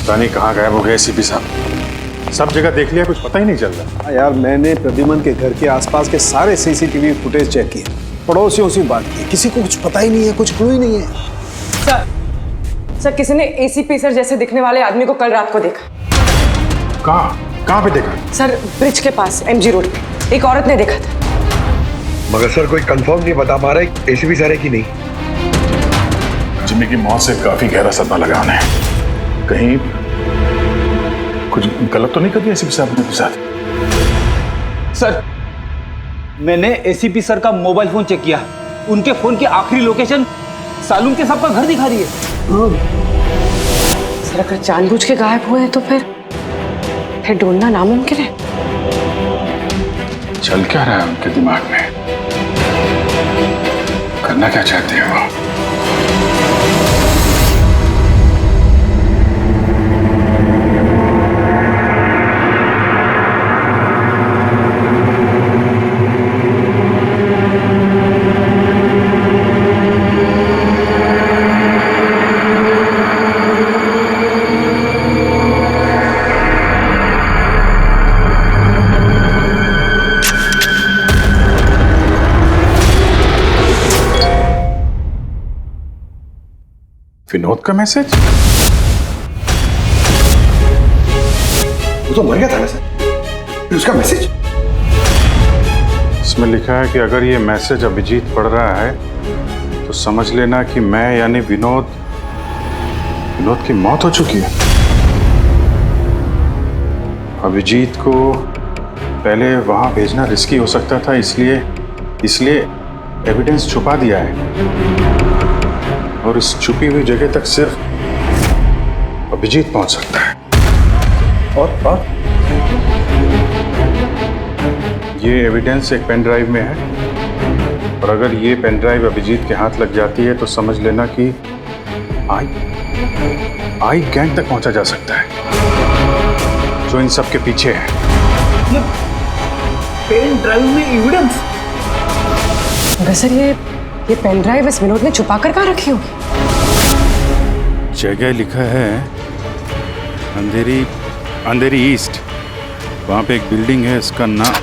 पता नहीं कहाँ गायब हो गए एसीपी साहब। सब जगह देख लिया, कुछ पता ही नहीं चल रहा। यार मैंने प्रद्युमन के घर के आसपास के सारे सीसीटीवी फुटेज चेक किए, पड़ोसियों से बात की, किसी को कुछ पता ही नहीं है, कुछ क्लू ही नहीं है। सर किसी ने एसीपी सर जैसे दिखने वाले आदमी को कल रात को देखा। कहाँ पे देखा? सर ब्रिज के पास एमजी रोड पे एक औरत ने देखा था। मगर सर कोई कंफर्म नहीं बता पा रहा है एसीपी सर है कि नहीं। जिम्मी की मौत से काफी गहरा सदमा लगा उन्हें। कहीं कुछ गलत तो नहीं कर दिया एसीपी साहब ने के साथ? सर मैंने एसीपी सर का मोबाइल फोन चेक किया, उनके फोन की आखिरी लोकेशन सालून के साहब का घर दिखा रही है। सर अगर जानबूझ के गायब हुए हैं तो फिर ढूंढना नामुमकिन है। चल क्या रहा है उनके दिमाग में? करना क्या चाहते हैं वो? विनोद का मैसेज? वो तो मर गया था ना सर, फिर उसका मैसेज? इसमें लिखा है कि अगर ये मैसेज अभिजीत पढ़ रहा है तो समझ लेना कि मैं यानी विनोद की मौत हो चुकी है। अभिजीत को पहले वहां भेजना रिस्की हो सकता था, इसलिए एविडेंस छुपा दिया है और इस छुपी हुई जगह तक सिर्फ अभिजीत पहुंच सकता है। और ये एविडेंस एक पेन ड्राइव में है और अगर ये पेन ड्राइव अभिजीत के हाथ लग जाती है तो समझ लेना कि आई गैंग तक पहुंचा जा सकता है जो इन सब के पीछे है। ये पेन ड्राइव में एविडेंस? सर ये पेन ड्राइव इस विनोद ने छुपा कर कहाँ रखी होगी? जगह लिखा है अंधेरी ईस्ट। वहां पे एक बिल्डिंग है, इसका नाम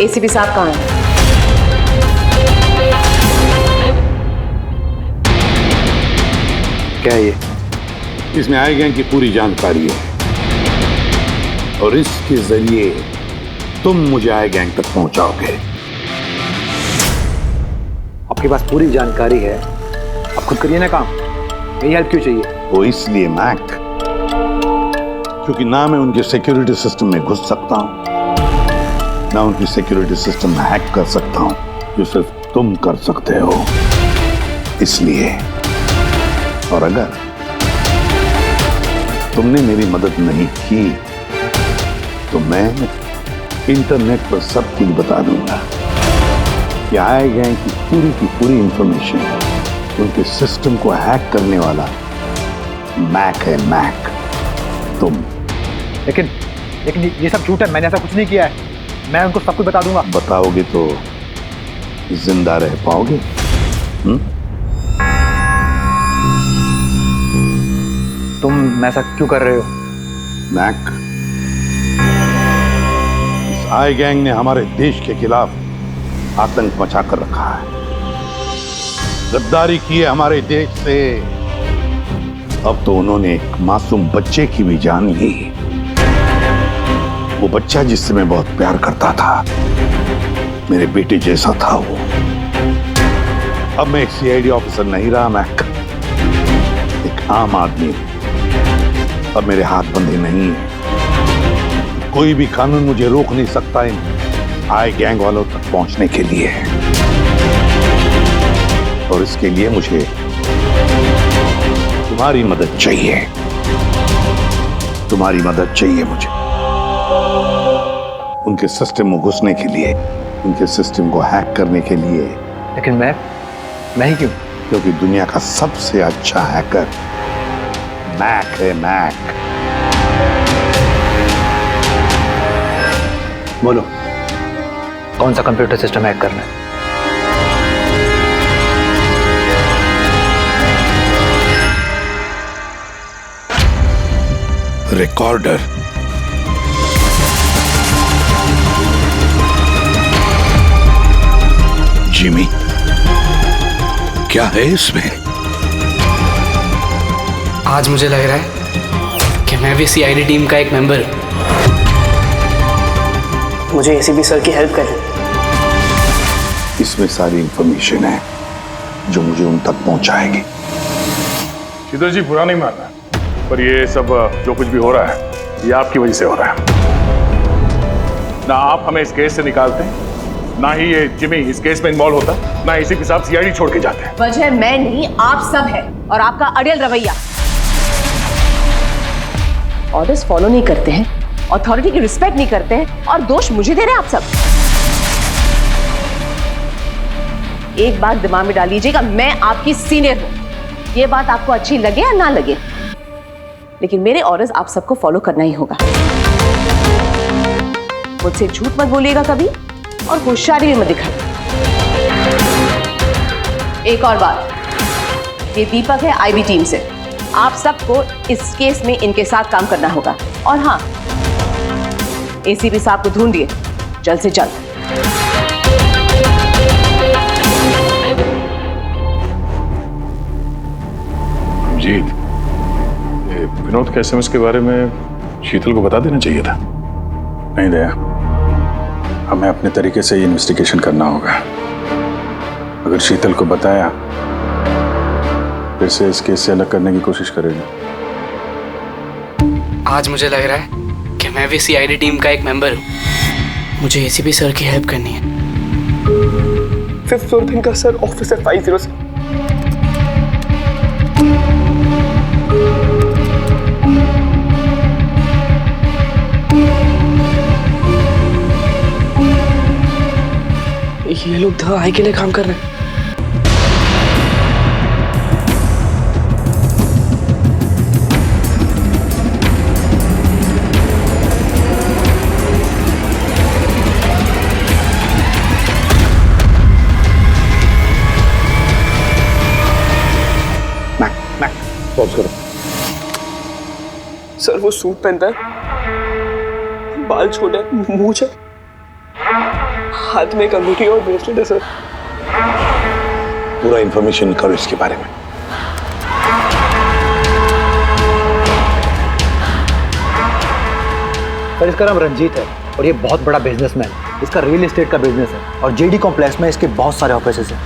एसीपी साहब कहाँ हैं? क्या ये? इसमें आई गैंग की पूरी जानकारी है और इसके जरिए तुम मुझे आई गैंग तक पहुंचाओगे। आपके पास पूरी जानकारी है, आप खुद करिए ना काम, यही हेल्प क्यों चाहिए? वो इसलिए मैक, क्योंकि ना मैं उनके सिक्योरिटी सिस्टम में घुस सकता हूं, ना उनकी सिक्योरिटी सिस्टम हैक कर सकता हूं, जो सिर्फ तुम कर सकते हो। इसलिए, और अगर तुमने मेरी मदद नहीं की तो मैं इंटरनेट पर सब कुछ बता दूंगा कि आई गैंग की पूरी इंफॉर्मेशन उनके सिस्टम को हैक करने वाला मैक है। मैक, तुम। लेकिन ये सब झूठ है, मैंने ऐसा कुछ नहीं किया है। मैं उनको सब कुछ बता दूंगा। बताओगे तो जिंदा रह पाओगे? तुम ऐसा क्यों कर रहे हो? मैक, इस आई गैंग ने हमारे देश के खिलाफ आतंक मचा कर रखा है, गद्दारी की है हमारे देश से। अब तो उन्होंने एक मासूम बच्चे की भी जान ली, वो बच्चा जिससे मैं बहुत प्यार करता था, मेरे बेटे जैसा था वो। अब मैं एक सीआईडी ऑफिसर नहीं रहा मैक, एक आम आदमी। अब मेरे हाथ बंधे नहीं है, कोई भी कानून मुझे रोक नहीं सकता इन आई गैंग वालों तक पहुंचने के लिए। और इसके लिए मुझे तुम्हारी मदद चाहिए, तुम्हारी मदद चाहिए मुझे। उनके सिस्टम में घुसने के लिए, उनके सिस्टम को हैक करने के लिए। लेकिन मैं ही क्यों? क्योंकि दुनिया का सबसे अच्छा हैकर मैक है, मैक। बोलो, कौन सा कंप्यूटर सिस्टम हैक करना है? रिकॉर्डर। जिमी, क्या है इसमें? आज मुझे लग रहा है कि मैं भी सीआईडी टीम का एक मेंबर हूं। मुझे एसीपी सर की हेल्प करनी। इसमें सारी इंफॉर्मेशन है जो मुझे उन तक पहुंचाएगी। शीतल जी, बुरा नहीं मानना, पर ये सब जो कुछ भी हो रहा है ये आपकी वजह से हो रहा है। ना आप हमें इस केस से निकालते हैं, ना ही ये जिमी इस केस में इन्वॉल्व होता, ना एसीपी साहब सीआईडी छोड़ के जाते हैं। वजह मैं नहीं, आप सब है, और आपका अड़ियल रवैया। ऑर्डर्स फॉलो नहीं करते हैं, अथॉरिटी की रिस्पेक्ट नहीं करते हैं, और दोष मुझे दे रहे हैं आप सब। एक बात दिमाग में डाल लीजिएगा, मैं आपकी सीनियर हूं। ये बात आपको अच्छी लगे या ना लगे, लेकिन मेरे ऑर्डर्स आप सबको फॉलो करना ही होगा। मुझसे झूठ मत बोलिएगा कभी, और होशियारी भी मत दिखाइए। एक और बात, ये दीपक है आईबी टीम से। आप सबको इस केस में इनके साथ काम करना होगा। और हाँ, एसीपी साहब को ढूंढिए जल्द से जल्द। जीत, ये विनोद के एसएमएस के बारे में शीतल को बता देना चाहिए था। नहीं दया, हमें अपने तरीके से ये इन्वेस्टिगेशन करना होगा। अगर शीतल को बताया, फिर से इस केस से अलग करने की कोशिश करेगी। आज मुझे लग रहा है कि मैं भी सीआईडी टीम का एक मेंबर हूं। मुझे एसीपी सर की हेल्प करनी है। 5th फ्लोर पे इनका सर, ऑफिसर 506। ये लोग दवाई के लिए काम कर रहे हैं। पॉज करो। सर वो सूट पहनता है, बाल छोटा है, मूंछ है, हाथ में एक अंगूठी और ब्रेसलेट है सर। पूरा इंफॉर्मेशन निकालो इसके बारे में। सर इसका नाम रंजीत है और ये बहुत बड़ा बिजनेसमैन है। इसका रियल एस्टेट का बिजनेस है और जेडी कॉम्प्लेक्स में इसके बहुत सारे ऑफिसेज हैं।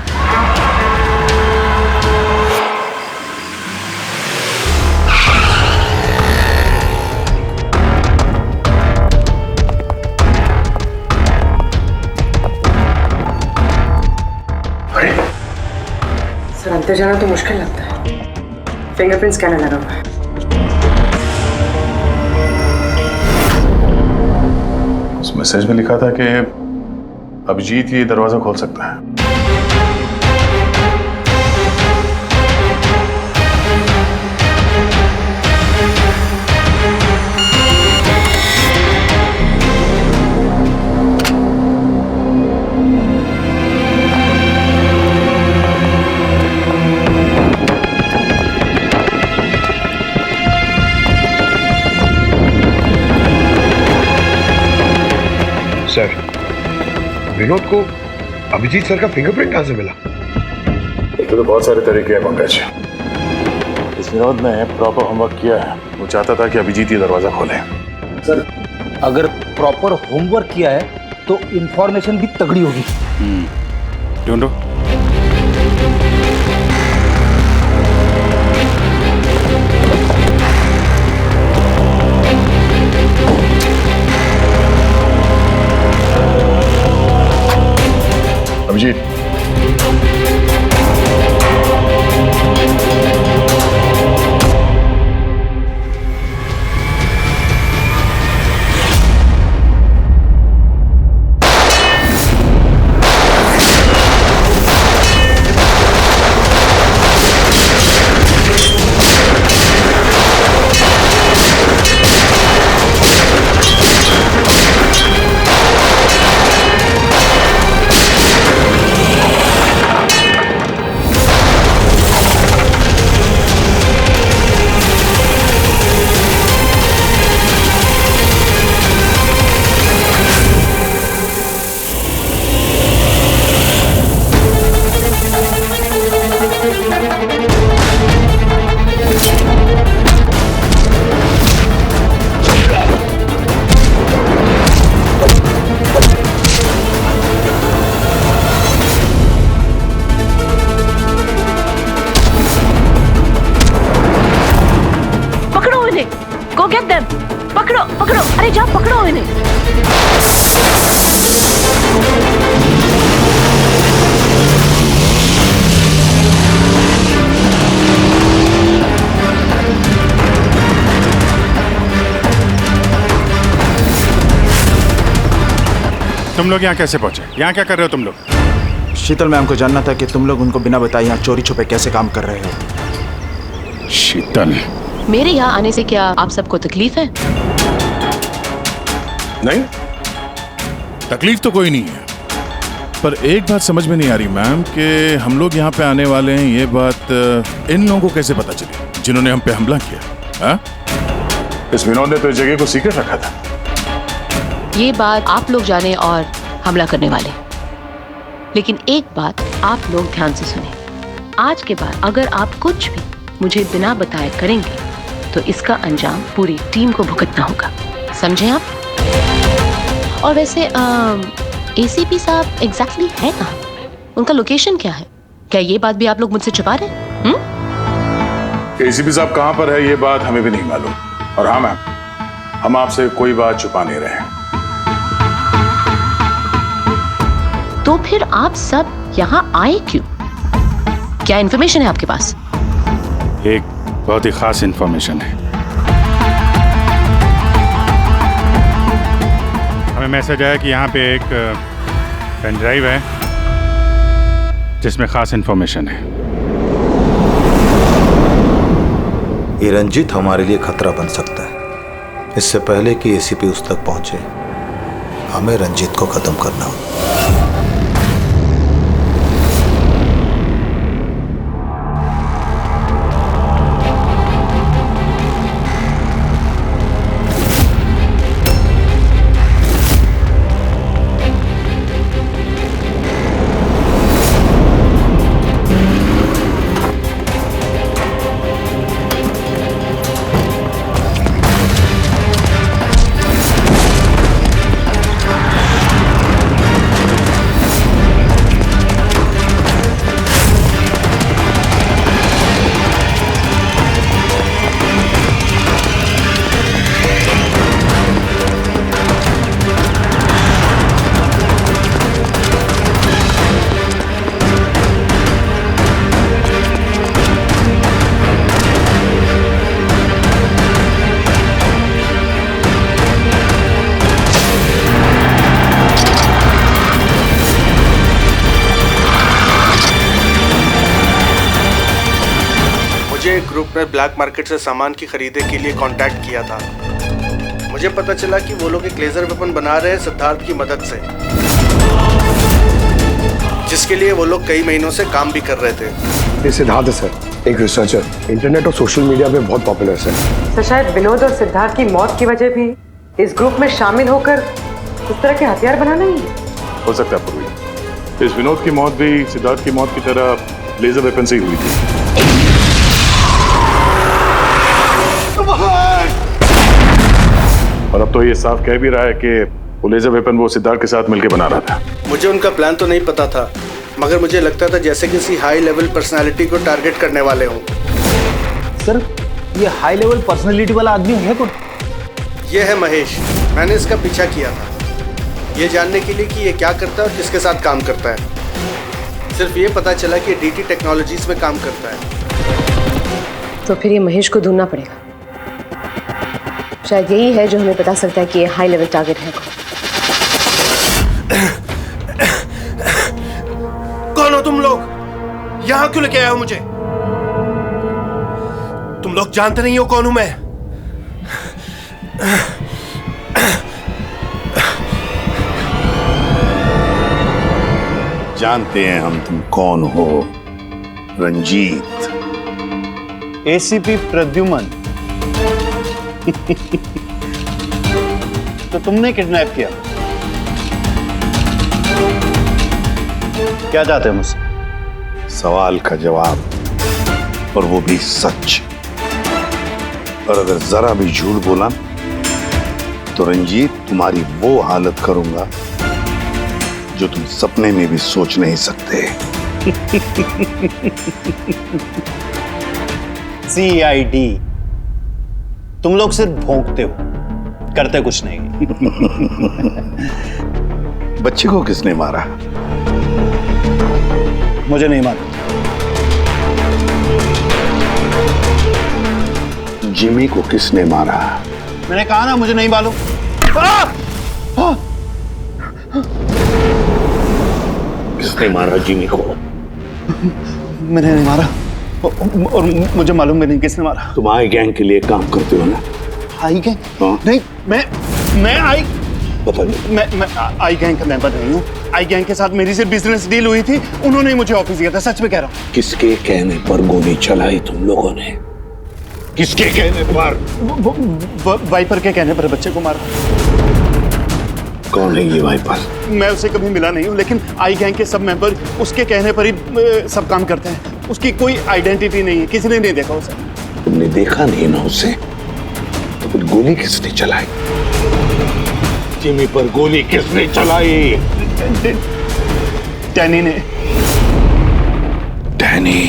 सर, अंदर जाना तो मुश्किल लगता है। फिंगरप्रिंट स्कैनर लगा हुआ है। उस मैसेज में लिखा था कि अभिजीत ये दरवाजा खोल सकता है। सर, विनोद को अभिजीत सर का फिंगरप्रिंट कहां से मिला? एक तो बहुत सारे तरीके हैं पंकज। इस विनोद ने प्रॉपर होमवर्क किया है। वो चाहता था कि अभिजीत ये दरवाजा खोले। सर, अगर प्रॉपर होमवर्क किया है तो इंफॉर्मेशन भी तगड़ी होगी। ढूंढो। Abhijit, go get them. पकड़ो पकड़ो, अरे जाओ पकड़ो इन्हें। तुम लोग यहाँ कैसे पहुंचे? यहाँ क्या कर रहे हो तुम लोग? शीतल मैम को जानना था कि तुम लोग उनको बिना बताए यहाँ चोरी छुपे कैसे काम कर रहे हो। शीतल, मेरे यहाँ आने से क्या आप सबको तकलीफ है? नहीं, तकलीफ तो कोई नहीं है, पर एक बात समझ में नहीं आ रही मैम कि हम लोग यहाँ पे आने वाले हैं, ये बात इन लोगों को कैसे पता चली जिन्होंने हम पे हमला किया? हाँ? इस विनोद ने तो इस जगह को सीक्रेट रखा था। ये बात आप लोग जाने और हमला करने वाले, लेकिन एक बात आप लोग ध्यान से सुने। आज के बाद अगर आप कुछ भी मुझे बिना बताए करेंगे तो इसका अंजाम पूरी टीम को भुगतना होगा, समझे आप? और वैसे एसीपी साहब एग्जैक्टली है कहाँ? उनका लोकेशन क्या है? क्या ये बात भी आप लोग मुझसे छुपा रहे हैं? एसीपी साहब कहाँ पर है ये बात हमें भी नहीं मालूम। और हाँ मैम, हम आपसे कोई बात छुपा नहीं रहे हैं। तो फिर आप सब यहाँ आए क्यों? क्या इन्फॉर्मेशन है आपके पास? एक बहुत ही खास इंफॉर्मेशन है। हमें मैसेज आया कि यहाँ पे एक पेन ड्राइव है जिसमें खास इंफॉर्मेशन है। ये रंजीत हमारे लिए खतरा बन सकता है। इससे पहले कि एसीपी उस तक पहुंचे, हमें रंजीत को खत्म करना होगा। ग्रुप ने ब्लैक मार्केट से सामान की खरीदे के लिए कांटेक्ट किया था। मुझे पता चला कि वो लोग एक लेजर वेपन बना रहे हैं सिद्धार्थ की मदद से, जिसके लिए वो लोग कई महीनों से काम भी कर रहे थे। ये सिद्धार्थ है सर, एक रिसर्चर, इंटरनेट और सोशल मीडिया पे बहुत पॉपुलर सर। तो शायद विनोद और सिद्धार्थ की मौत की वजह भी इस ग्रुप में शामिल होकर इस तरह के हथियार बनाना ही है। हो सकता है पूर्वी, इस विनोद की मौत भी सिद्धार्थ की मौत की तरह लेजर वेपन से ही हुई थी। और अब तो ये साफ कह भी रहा है कि वो लेजर वेपन वो सिद्धार्थ के साथ मिलकर बना रहा था। मुझे उनका प्लान तो नहीं पता था, मगर मुझे लगता था जैसे किसी हाई लेवल पर्सनालिटी को टारगेट करने वाले हों। सर, ये हाई लेवल पर्सनालिटी वाला आदमी है कौन? ये है महेश। मैंने इसका पीछा किया था ये जानने के लिए कि ये क्या करता है और किसके साथ काम करता है। सिर्फ ये पता चला कि डीटी टेक्नोलॉजीज में काम करता है। तो फिर ये महेश को ढूंढना पड़ेगा। शायद यही है जो हमें बता सकता है कि ये हाई लेवल टारगेट है। कौन हो तुम लोग? यहां क्यों लेके आए हो मुझे? तुम लोग जानते नहीं हो कौन हूं मैं। जानते हैं हम तुम कौन हो, रंजीत। एसीपी प्रद्युमन। तो तुमने किडनैप किया? क्या चाहते हो मुझसे? सवाल का जवाब, और वो भी सच। और अगर जरा भी झूठ बोला तो रंजीत तुम्हारी वो हालत करूंगा जो तुम सपने में भी सोच नहीं सकते। CID तुम लोग सिर्फ भौंकते हो, करते कुछ नहीं। बच्चे को किसने मारा? मुझे नहीं मालूम। जिमी को किसने मारा? मैंने कहा ना मुझे नहीं मालूम। किसने मारा जिमी को? मैंने नहीं मारा और मुझे मालूम भी नहीं किसने मारा। तुम आई गैंग के लिए काम करते हो ना? आई गैंग? हाँ। नहीं, मैं पता नहीं। मैं आई गैंग का मेंबर नहीं हूँ। आई गैंग के साथ मेरी सिर्फ बिजनेस डील हुई थी, उन्होंने मुझे ऑफिस दिया था, सच में कह रहा हूँ। किसके कहने पर गोली चलाई तुम लोगों ने? किसके कहने पर? वाइपर के कहने पर बच्चे को मारा। कौन है ये वाइपर? मैं उसे कभी मिला नहीं हूँ, लेकिन आई गैंग के सब मेंबर उसके कहने पर ही सब काम करते हैं। उसकी कोई आइडेंटिटी नहीं है, किसी ने नहीं देखा उसे। तुमने देखा नहीं ना उसे, तो फिर गोली किसने चलाई? जिमी पर गोली किसने चलाई? डैनी ने। डैनी?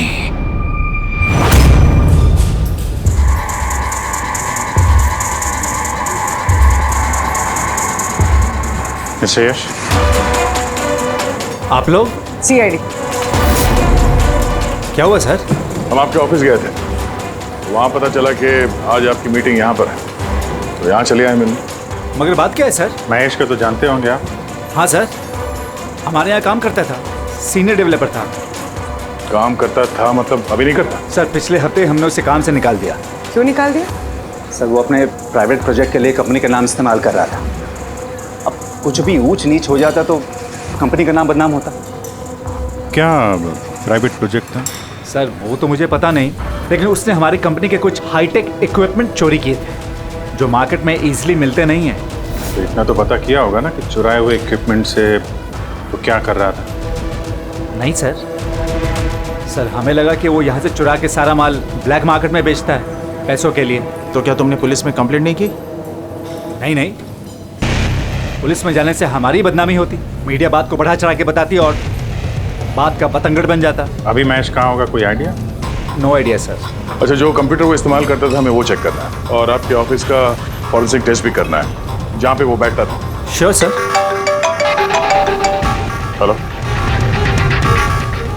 मिस्टर यश, आप लोग? सीआईडी। क्या हुआ सर? हम आपके ऑफिस गए थे, वहाँ पता चला कि आज आपकी मीटिंग यहाँ पर है, तो यहाँ चले आए मिलने। मगर बात क्या है सर? महेश को तो जानते होंगे आप? हाँ सर, हमारे यहाँ काम करता था, सीनियर डेवलपर था। काम करता था मतलब अभी नहीं करता? सर पिछले हफ्ते हमने उसे काम से निकाल दिया। क्यों निकाल दिया? सर वो अपने प्राइवेट प्रोजेक्ट के लिए कंपनी का नाम इस्तेमाल कर रहा था। अब कुछ भी ऊंच नीच हो जाता तो कंपनी का नाम बदनाम होता। क्या प्राइवेट प्रोजेक्ट था? सर वो तो मुझे पता नहीं, लेकिन उसने हमारी कंपनी के कुछ हाईटेक इक्विपमेंट चोरी किए थे जो मार्केट में इजीली मिलते नहीं हैं। तो इतना तो पता किया होगा ना कि चुराए हुए इक्विपमेंट से तो क्या कर रहा था? नहीं सर, हमें लगा कि वो यहाँ से चुरा के सारा माल ब्लैक मार्केट में बेचता है पैसों के लिए। तो क्या तुमने पुलिस में कंप्लेंट नहीं की? नहीं, पुलिस में जाने से हमारी बदनामी होती, मीडिया बात को बढ़ा चढ़ा के बताती और बात का पतंगड़ बन जाता। अभी महेश कहाँ होगा, कोई आइडिया? No idea sir. अच्छा, जो कंप्यूटर वो इस्तेमाल करता था हमें वो चेक करना है, और आपके ऑफिस का फॉरेंसिक टेस्ट भी करना है जहाँ पे वो बैठता था। Sure sir. हेलो,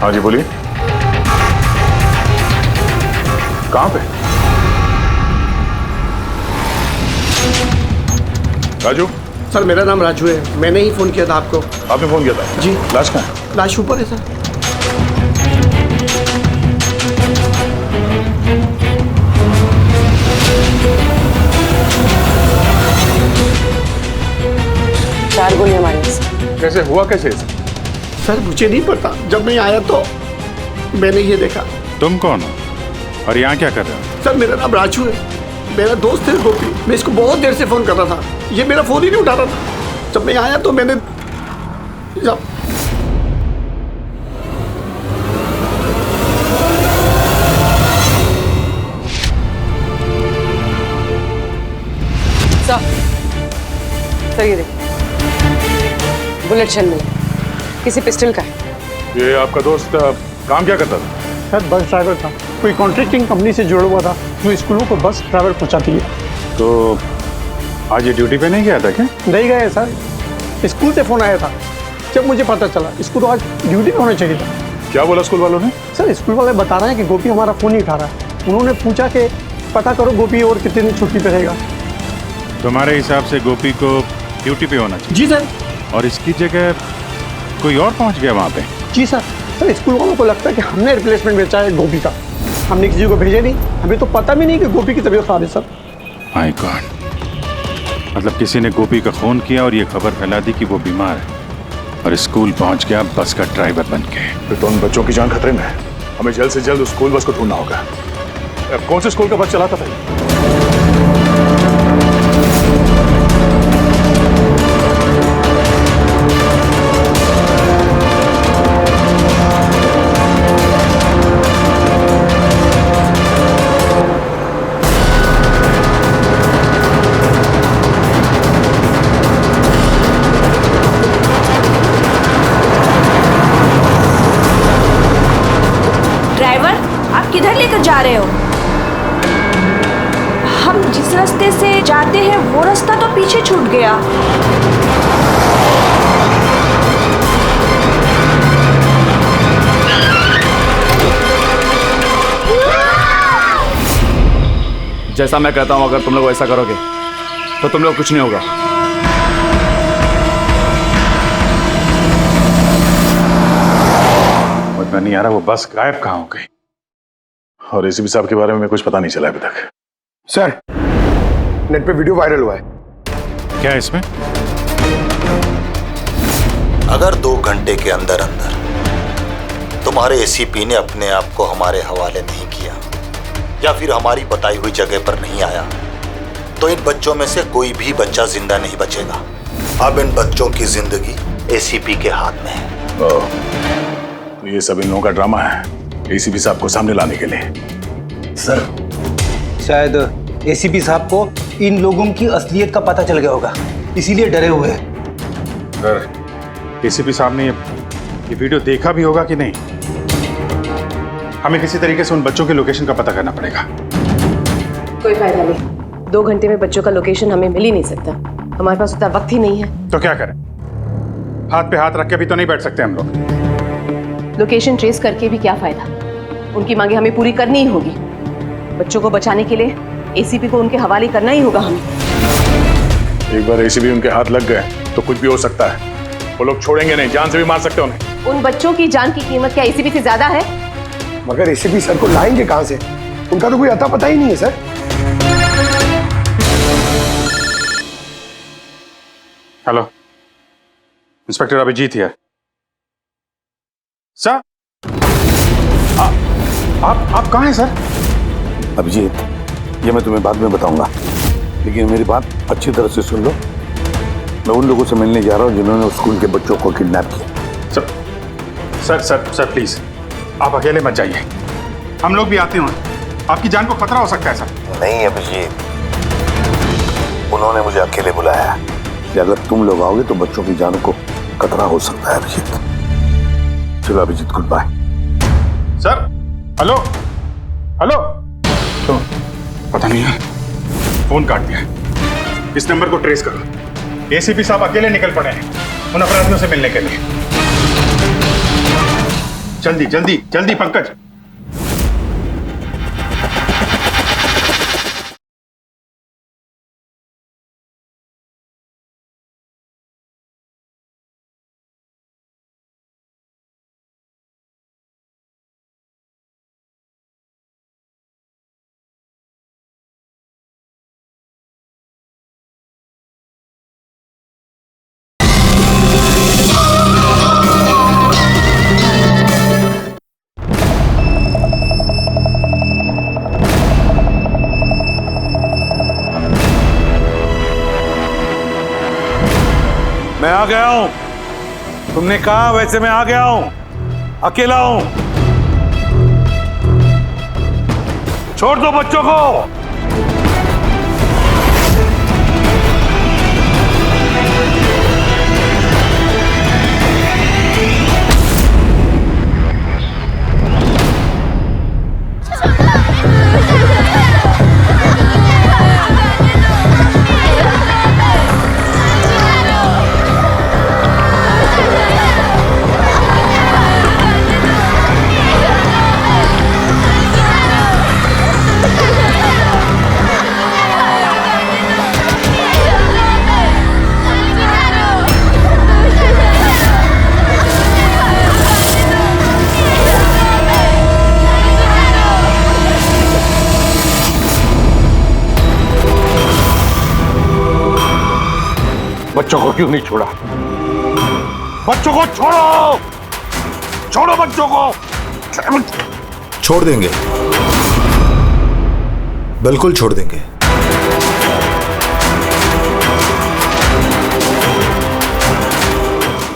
हाँ जी बोलिए, कहाँ पे? राजू? सर मेरा नाम राजू है, मैंने ही फोन किया था आपको। आपने फोन किया था? जी। लाश कहाँ है? लाश ऊपर है सर। चार गोली हमारे पास। कैसे हुआ, कैसे? सर मुझे नहीं पता, जब मैं आया तो मैंने ये देखा। तुम कौन हो और यहाँ क्या कर रहे हो? सर मेरा नाम राजू है, मेरा दोस्त है गोपी। मैं इसको बहुत देर से फोन कर रहा था, ये मेरा फोन ही नहीं उठा रहा था। जब मैं आया तो मैंने सर ये देखिए, बुलेट शेल मिला, किसी पिस्टल का है। ये आपका दोस्त काम क्या करता था? सर बस ड्राइवर था, कोई कॉन्ट्रैक्टिंग कंपनी से जुड़ा हुआ था जो स्कूलों को बस ड्राइवर पहुंचाती है। तो आज ये ड्यूटी पे नहीं गया था क्या? नहीं गए सर, स्कूल से फोन आया था, जब मुझे पता चला इसको तो आज ड्यूटी पे होना चाहिए था। क्या बोला स्कूल वालों ने? सर स्कूल वाले बता रहे हैं कि गोपी हमारा फोन नहीं उठा रहा है। उन्होंने पूछा कि पता करो गोपी और कितने दिन छुट्टी पे रहेगा। तुम्हारे हिसाब से गोपी को ड्यूटी पे होना चाहिए? जी सर। और इसकी जगह कोई और पहुंच गया वहाँ पे? जी सर। सर स्कूल वालों को लगता है कि हमने रिप्लेसमेंट बेचा है गोपी का, हमने किसी को भेजा नहीं, हमें तो पता भी नहीं कि गोपी की तबीयत खराब है सर। माय गॉड, मतलब किसी ने गोपी का खून किया और ये खबर फैला दी कि वो बीमार है और स्कूल पहुंच गया बस का ड्राइवर बन के। फिर तो उन बच्चों की जान खतरे में है, हमें जल्द से जल्द उस स्कूल बस को ढूंढना होगा। कौन से स्कूल का बस चलाता था? ड्राइवर, आप किधर लेकर जा रहे हो? हम जिस रास्ते से जाते हैं वो रास्ता तो पीछे छूट गया। जैसा मैं कहता हूं, अगर तुम लोग ऐसा करोगे तो तुम लोग कुछ नहीं होगा। मुझे नहीं आ रहा वो बस गायब कहाँ हो गई, और एसीपी साहब के बारे में कुछ पता नहीं चला अभी तक। सर, नेट पे वीडियो वायरल हुआ है। क्या है इसमें? अगर 2 घंटे के अंदर अंदर तुम्हारे एसीपी ने अपने आप को हमारे हवाले नहीं किया या फिर हमारी बताई हुई जगह पर नहीं आया तो इन बच्चों में से कोई भी बच्चा जिंदा नहीं बचेगा। अब इन बच्चों की जिंदगी एसीपी के हाथ में है। तो ये सब इन लोगों का ड्रामा है एसीपी साहब को सामने लाने के लिए। सर, शायद एसीपी साहब को इन लोगों की असलियत का पता चल गया होगा, इसीलिए डरे हुए हैं। सर, एसीपी साहब ने ये वीडियो देखा भी होगा कि नहीं? हमें किसी तरीके से उन बच्चों के लोकेशन का पता करना पड़ेगा। कोई फायदा नहीं, 2 घंटे में बच्चों का लोकेशन हमें मिल ही नहीं सकता। हमारे पास उतना वक्त ही नहीं है। तो क्या करें? हाथ पे हाथ रख के भी तो नहीं बैठ सकते हम लोग। लोकेशन ट्रेस करके भी क्या फायदा? उनकी मांगे हमें पूरी करनी ही होगी। बच्चों को बचाने के लिए एसीपी को उनके हवाले करना ही होगा हमें। एक बार एसीपी उनके हाथ लग गए तो कुछ भी हो सकता है। वो लोग छोड़ेंगे नहीं, जान से भी मार सकते उन्हें। उन बच्चों की जान की कीमत क्या एसीपी से ज्यादा है? मगर एसीपी सर को लाएंगे कहां से? उनका तो कोई अता पता ही नहीं है sir. Hello, inspector Abhijit here. Sir, आप कहाँ हैं सर? अभिजीत, ये मैं तुम्हें बाद में बताऊंगा, लेकिन मेरी बात अच्छी तरह से सुन लो। मैं उन लोगों से मिलने जा रहा हूँ जिन्होंने उस स्कूल के बच्चों को किडनैप किया। सर प्लीज, आप अकेले मत जाइए, हम लोग भी आते हैं। आपकी जान को खतरा हो सकता है सर। नहीं अभिजीत, उन्होंने मुझे अकेले बुलाया कि अगर तुम लोग आओगे तो बच्चों की जान को खतरा हो सकता है। अभिजीत, चलो Abhijit, good bye. Sir, hello, तो पता नहीं है, फोन काट दिया। इस नंबर को ट्रेस करो। एसीपी साहब अकेले निकल पड़े हैं उन अपराधियों से मिलने के लिए। जल्दी जल्दी जल्दी पंकज। मैं आ गया हूं, तुमने कहा वैसे मैं आ गया हूं, अकेला हूं। छोड़ दो बच्चों को। बच्चों को क्यों नहीं छोड़ा? बच्चों को छोड़ो, छोड़ो बच्चों को। छोड़ देंगे, बिल्कुल छोड़ देंगे।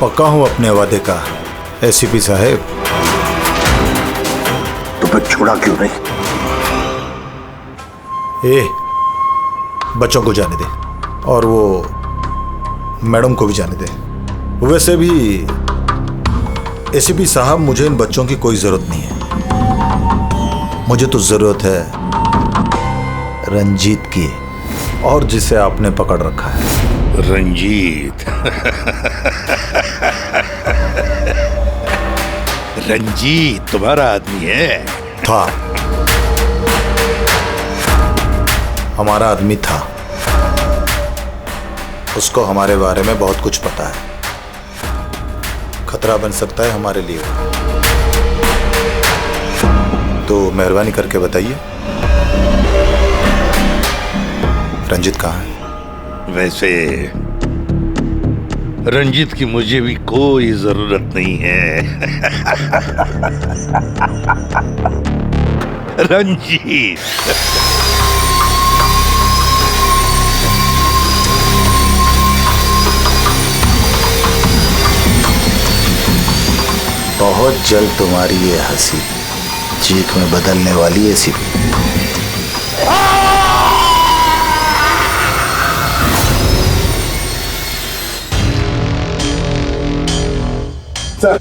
पक्का हूं अपने वादे का एसीपी साहब। तो फिर छोड़ा क्यों नहीं? बच्चों को जाने दे और वो मैडम को भी जाने दे। वैसे भी एसीपी साहब, मुझे इन बच्चों की कोई जरूरत नहीं है। मुझे तो जरूरत है रंजीत की और जिसे आपने पकड़ रखा है। रंजीत रंजीत तुम्हारा आदमी है? था, हमारा आदमी था। उसको हमारे बारे में बहुत कुछ पता है। खतरा बन सकता है हमारे लिए, तो मेहरबानी करके बताइए रंजीत कहाँ है? वैसे रंजीत की मुझे भी कोई जरूरत नहीं है। रंजीत बहुत जल्द तुम्हारी ये हंसी चीख में बदलने वाली है एसीपी। सर,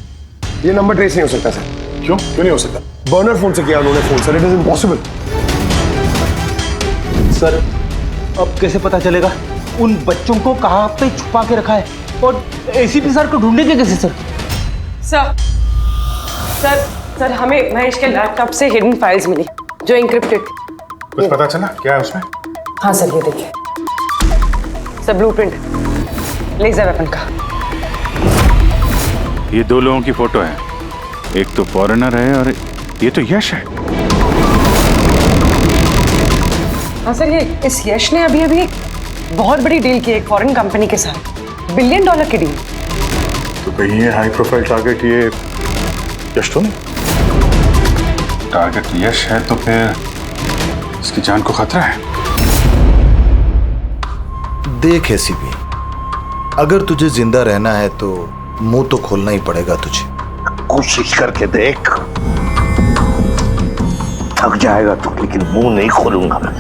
ये नंबर ट्रेस नहीं हो सकता सर। क्यों नहीं हो सकता? बर्नर फोन से किया उन्होंने phone sir, it is impossible. Sir अब कैसे पता चलेगा उन बच्चों को कहाँ पे छुपा के रखा है, और एसीपी सर को ढूंढेंगे कैसे सर? सर हमें महेश के लैपटॉप से हिडन फाइल्स मिली जो इंक्रिप्टेड थी। कुछ पता चला क्या है उसमें? हाँ सर, ये देखिए सर, ब्लूप्रिंट लेजर वेपन का। ये दो लोगों की फोटो है, एक तो फॉरेनर है और ये तो यश है। हाँ सर, ये इस यश ने अभी अभी बहुत बड़ी डील की एक फॉरेन कंपनी के साथ, $1 बिलियन की डील। तो कहीं ये हाई प्रोफाइल टारगेट ये यश तो नहीं? टारगेट यश है तो फिर इसकी जान को खतरा है। देख एसीपी, अगर तुझे जिंदा रहना है तो मुंह तो खोलना ही पड़ेगा तुझे। कोशिश करके देख, थक जाएगा तो, लेकिन मुंह नहीं खोलूंगा मैं।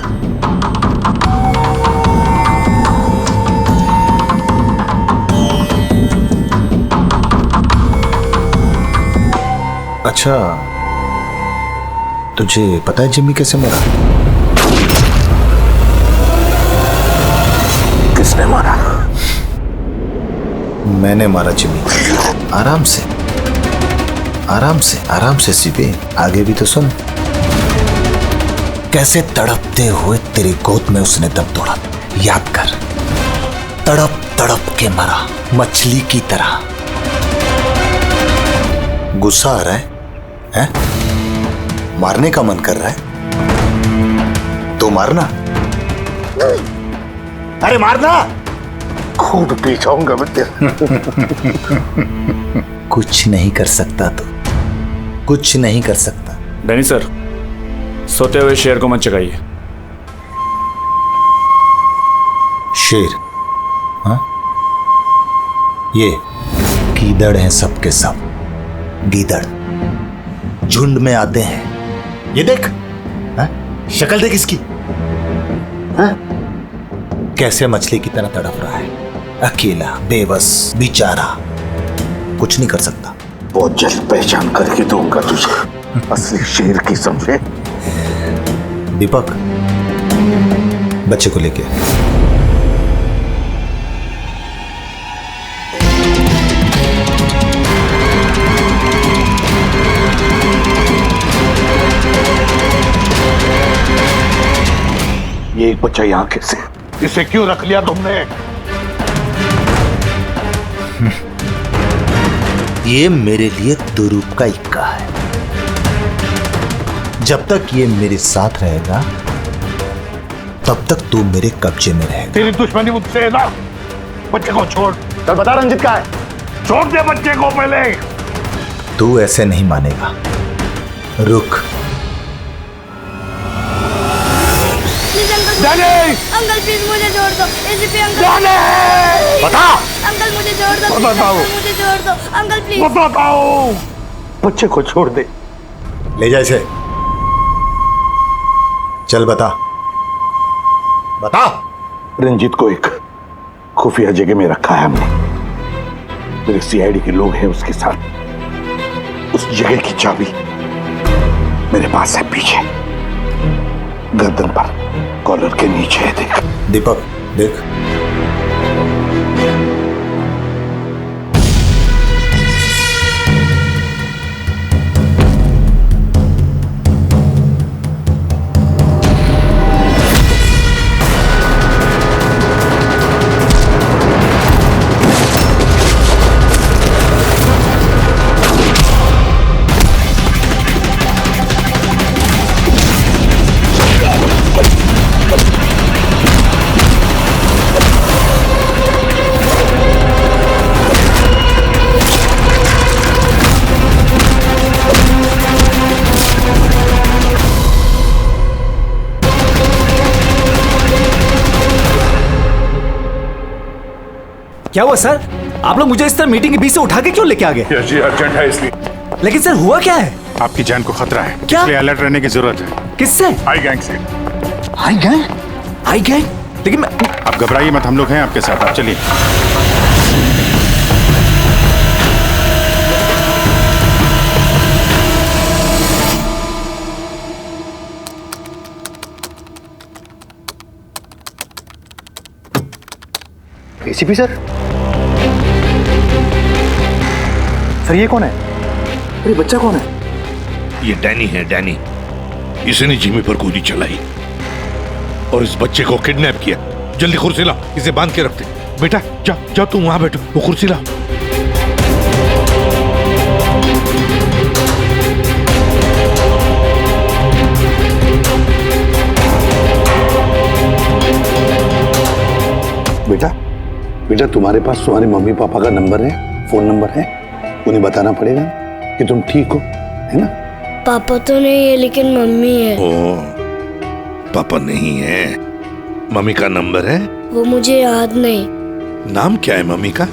अच्छा, तुझे पता है जिम्मी कैसे मरा? किसने मारा? मैंने मारा जिम्मी। आराम से आराम से आराम से सीबे, आगे भी तो सुन। कैसे तड़पते हुए तेरी गोद में उसने दम तोड़ा, याद कर। तड़प तड़प के मरा, मछली की तरह। गुस्सा आ रहा है? मारने का मन कर रहा है तो मारना। अरे मारना, खूब पी जाऊंगा मैं तेरा। कुछ नहीं कर सकता तो, कुछ नहीं कर सकता। डैनी सर, सोते हुए शेर को मत चगाइए। शेर? हाँ, ये गीदड़ हैं सबके सब। गीदड़ झुंड में आते हैं। ये देख, हाँ? शक्ल देख इसकी, हाँ? कैसे मछली की तरह तड़प रहा है, अकेला, बेबस, बेचारा, कुछ नहीं कर सकता। बहुत जल्द पहचान करके दूंगा तुझे असली शेर की, समझे? दीपक, बच्चे को लेके ये एक बच्चा यहाँ कैसे? इसे क्यों रख लिया तुमने? ये मेरे लिए दुरूप का इक्का है। जब तक ये मेरे साथ रहेगा तब तक तू मेरे कब्जे में रहेगा। तेरी दुश्मनी मुझसे है ना? बच्चे को छोड़। चल बता रंजित कहाँ है? छोड़ दे बच्चे को पहले। तू ऐसे नहीं मानेगा, रुक। अंकल प्लीज मुझे छोड़ दो। एसीपी अंकल, बता। अंकल मुझे छोड़ दो। बताओ। मुझे छोड़ दो अंकल प्लीज। बताओ। बच्चे को छोड़ दे। ले जा इसे। चल बता, बता। रंजीत को एक खुफिया जगह में रखा है हमने। मेरे सीआईडी के लोग हैं उसके साथ। उस जगह की चाबी मेरे पास है, पीछे गर्दन पर कॉलर के नीचे है, देख। दीपक देख। क्या हुआ सर? आप लोग मुझे इस तरह मीटिंग के बीच से उठा के क्यों लेके आ गए? जी अर्जेंट है इसलिए। लेकिन सर हुआ क्या है? आपकी जान को खतरा है, क्या? इसलिए अलर्ट रहने की जरूरत है। किससे? आई गैंग से। आई गैंग? आई गैंग? लेकिन मैं... आप घबराइए मत, हम लोग हैं आपके साथ, आप चलिए। ACP sir? सर ये कौन है? और ये बच्चा कौन है? ये डैनी है, डैनी। इसने जिमी पर गोली चलाई और इस बच्चे को किडनैप किया। जल्दी कुर्सी लाओ, इसे बांध के रखते। बेटा जा जा, तुम वहां बैठो, वो कुर्सी लाओ। बेटा बेटा, तुम्हारे पास तुम्हारे मम्मी पापा का नंबर है, फोन नंबर है? उन्हें बताना पड़ेगा कि तुम ठीक हो, है ना? पापा तो नहीं है लेकिन मम्मी है। ओ, पापा नहीं है, मम्मी का नंबर है? वो मुझे याद नहीं। नाम क्या है मम्मी का?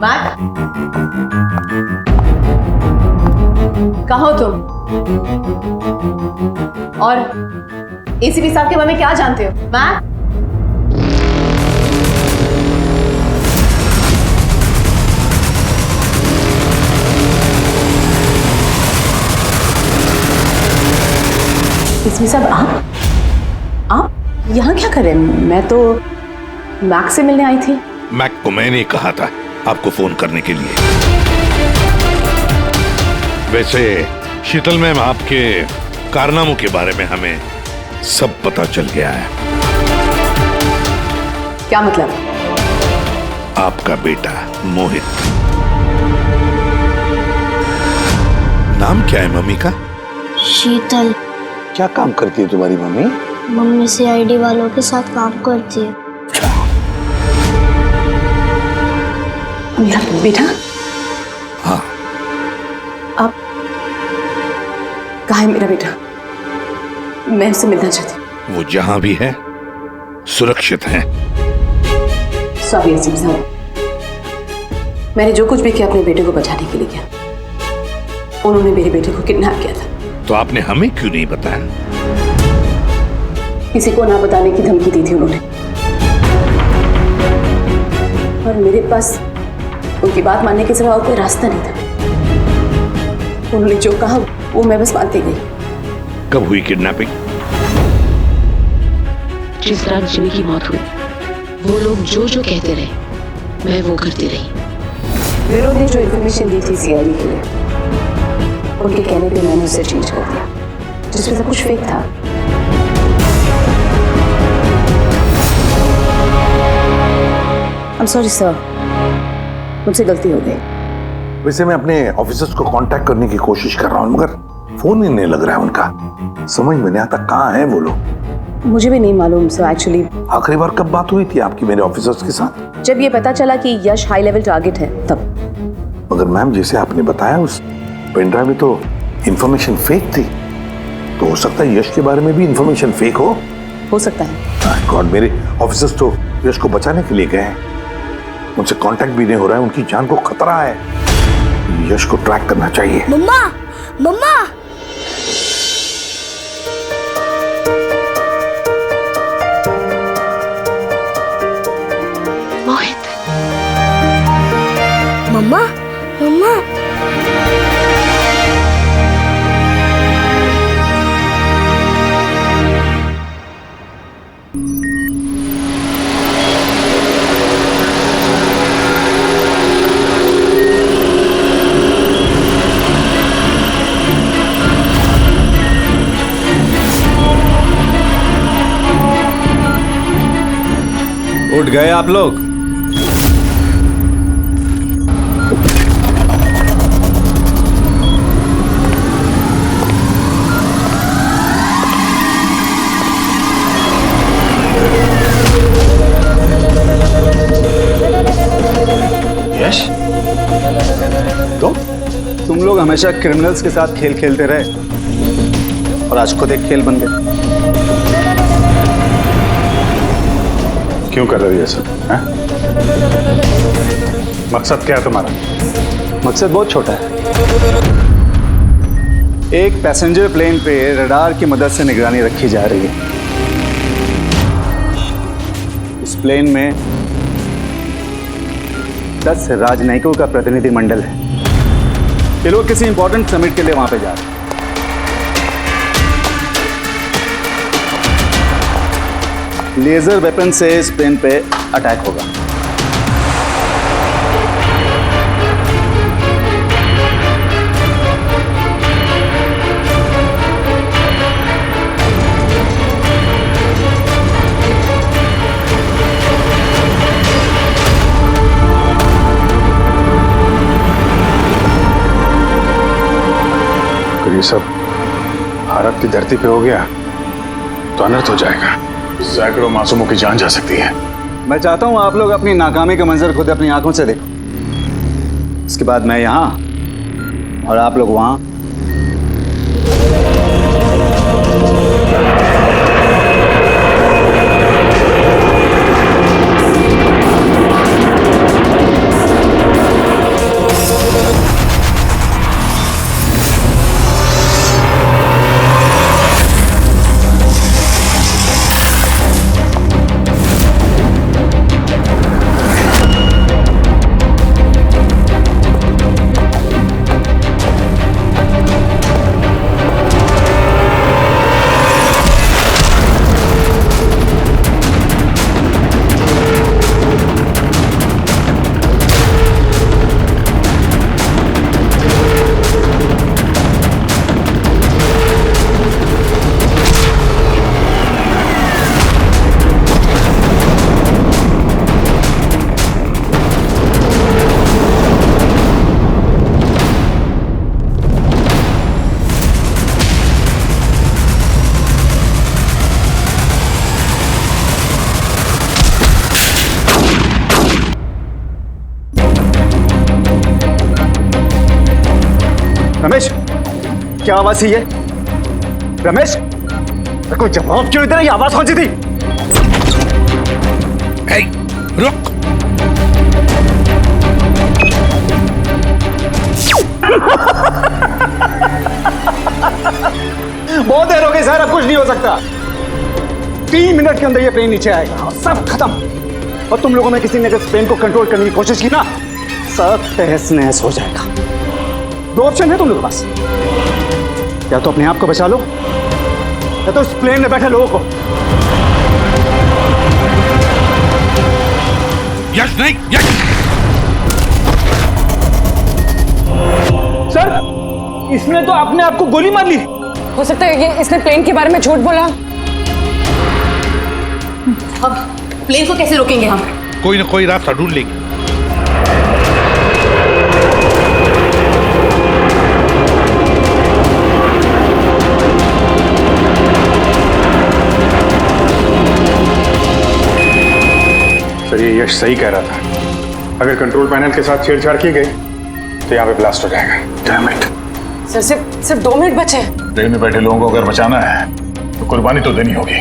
मैक, कहो तुम? और एसीपी साहब के बारे में क्या जानते हो? मैक? एसीपी साहब आप यहाँ क्या कर रहे हैं? मैं तो मैक से मिलने आई थी। मैक को मैंने कहा था आपको फोन करने के लिए। वैसे शीतल मैम, आपके कारनामों के बारे में हमें सब पता चल गया है। क्या मतलब? आपका बेटा मोहित। नाम क्या है मम्मी का? शीतल। क्या काम करती है तुम्हारी मम्मी? मम्मी सीआईडी वालों के साथ काम करती है। मेरा बेटा? हाँ। आप कहाँ है मेरा बेटा? मैं उससे मिलना चाहती हूँ। वो जहां भी है सुरक्षित है। सॉरी एसीपी साहब, मैंने जो कुछ भी किया अपने बेटे को बचाने के लिए किया। उन्होंने मेरे बेटे को किडनैप किया था। तो आपने हमें क्यों नहीं बताया? किसी को ना बताने की धमकी दी थी उन्होंने, और मेरे पास उनकी बात मानने के सिवा और कोई रास्ता नहीं था। उन्होंने जो कहा वो मैं बस मानती गई। कब हुई किडनैपिंग? जिस रात जिमी की मौत हुई, वो लोग जो जो कहते रहे मैं वो करती रही। वीरो ने जो इन्फॉर्मेशन दी थी सीआईडी के लिए, उनके कहने पे मैंने उसे चेंज कर दिया, जिसमें सब कुछ फेक था। I'm sorry sir, मुझसे गलती हो गई। वैसे मैं अपने ऑफिसर्स को कांटेक्ट करने की कोशिश कर रहा हूँ, मगर फोन ही नहीं लग रहा है उनका। समझ में नहीं आता कहाँ है वो लोग। मुझे भी नहीं मालूम सर एक्चुअली। आखिरी बार कब बात हुई थी आपकी मेरे ऑफिसर्स के साथ? जब ये पता चला कि यश हाई लेवल टारगेट है तब। मगर मैम, जैसे आपने बताया उस पेन ड्राइव में तो इंफॉर्मेशन फेक थी। तो हो सकता है यश के बारे में भी इंफॉर्मेशन फेक हो सकता है। गॉड, मेरे ऑफिसर्स तो यश को बचाने के लिए गए हैं, उनसे कांटेक्ट भी नहीं हो रहा है, उनकी जान को खतरा है। यश को ट्रैक करना चाहिए। मम्मा मम्मा मोहित, मम्मा मम्मा उठ गए आप लोग? यश, तुम लोग हमेशा क्रिमिनल्स के साथ खेल खेलते रहे और आज खुद एक खेल बन गए। क्यों कर रही है सब? मकसद क्या है तुम्हारा? मकसद बहुत छोटा है। एक पैसेंजर प्लेन पे रडार की मदद से निगरानी रखी जा रही है। इस प्लेन में 10 राजनयिकों का प्रतिनिधि मंडल है। ये लोग किसी इंपॉर्टेंट समिट के लिए वहां पे जा रहे हैं। लेजर वेपन से इस प्लेन पे अटैक होगा। अगर ये सब भारत की धरती पे हो गया तो अनर्थ हो जाएगा। सैकड़ों मासूमों की जान जा सकती है। मैं चाहता हूं आप लोग अपनी नाकामी का मंजर खुद अपनी आंखों से देखो। इसके बाद मैं यहां और आप लोग वहां। रमेश, क्या आवाज थी ये? रमेश, कोई जवाब क्यों इधर? आवाज कौन सी थी? रुक। बहुत देर हो गई सर, अब कुछ नहीं हो सकता। 3 मिनट के अंदर ये प्लेन नीचे आएगा और सब खत्म। और तुम लोगों में किसी ने अगर प्लेन को कंट्रोल करने की कोशिश की ना, सब तहस नहस हो जाएगा। 2 ऑप्शन है तुम लोगों के पास, या तो अपने आप को बचा लो या तो उस प्लेन में बैठे लोगों को। यश नहीं, यश। सर, इसने तो अपने आप को गोली मार ली। हो सकता है ये इसने प्लेन के बारे में झूठ बोला। अब प्लेन को कैसे रोकेंगे हम? कोई ना कोई रास्ता ढूंढ लेंगे। सर, ये यश सही कह रहा था। अगर कंट्रोल पैनल के साथ छेड़छाड़ की गई तो यहाँ पे ब्लास्ट हो जाएगा। Damn it. सर, सिर्फ 2 मिनट बचे हैं। ट्रेन में बैठे लोगों को अगर बचाना है तो कुर्बानी तो देनी होगी।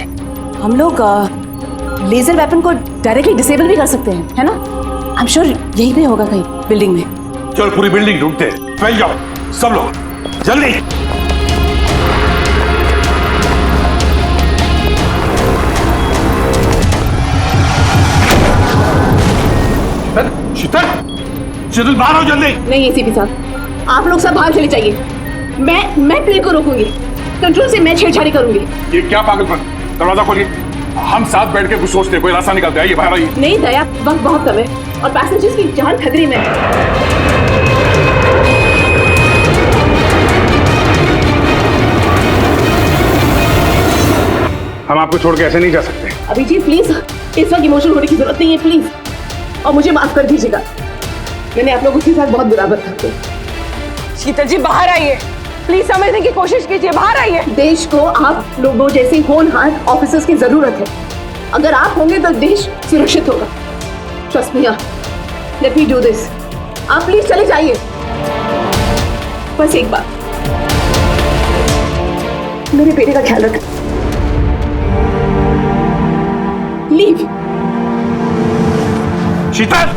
हम लोग लेजर वेपन को डायरेक्टली डिसेबल भी कर सकते हैं, है ना? आई एम श्योर यहीं पे होगा कहीं बिल्डिंग में। चल पूरी बिल्डिंग ढूंढते, फैल जाओ सब लोग जल्दी। शीतल, शीतल बाहर हो जल्दी। नहीं एसीपी साहब, आप लोग सब बाहर चले जाइए। मैं प्लेन को रोकूंगी, कंट्रोल से मैं छेड़छाड़ी करूंगी। ये क्या पागलपन, दरवाजा खोलिए, हम साथ बैठ के कुछ सोचते हैं, कोई रास्ता निकालते हैं। आइए बाहर आइए। नहीं दया, वक्त बहुत कम है और पैसेंजर्स की जान खतरे में है। हम आपको छोड़ के ऐसे नहीं जा सकते। अभिजीत प्लीज, इस वक्त इमोशनल होने की जरूरत नहीं है प्लीज, और मुझे माफ कर दीजिएगा, मैंने आप लोगों के साथ बहुत बुरा बर्ताव किया। शीतल जी बाहर आइए, प्लीज समझने की कोशिश कीजिए, बाहर आइए। देश को आप लोगों जैसे होनहार ऑफिसर्स की जरूरत है। अगर आप होंगे तो देश सुरक्षित होगा। Trust me, let me do this. आप प्लीज चले जाइए। बस एक बात, मेरे बेटे का ख्याल रखना। लीव। शीतल,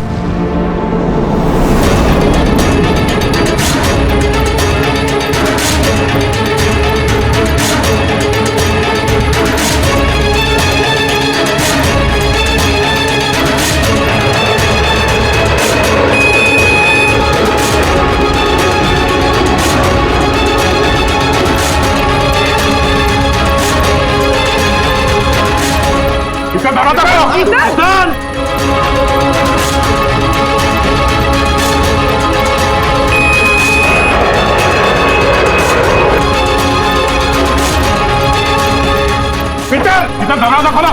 इसका दरवाजा खोलो। शीतल, शीतल, दरवाजा खोलो।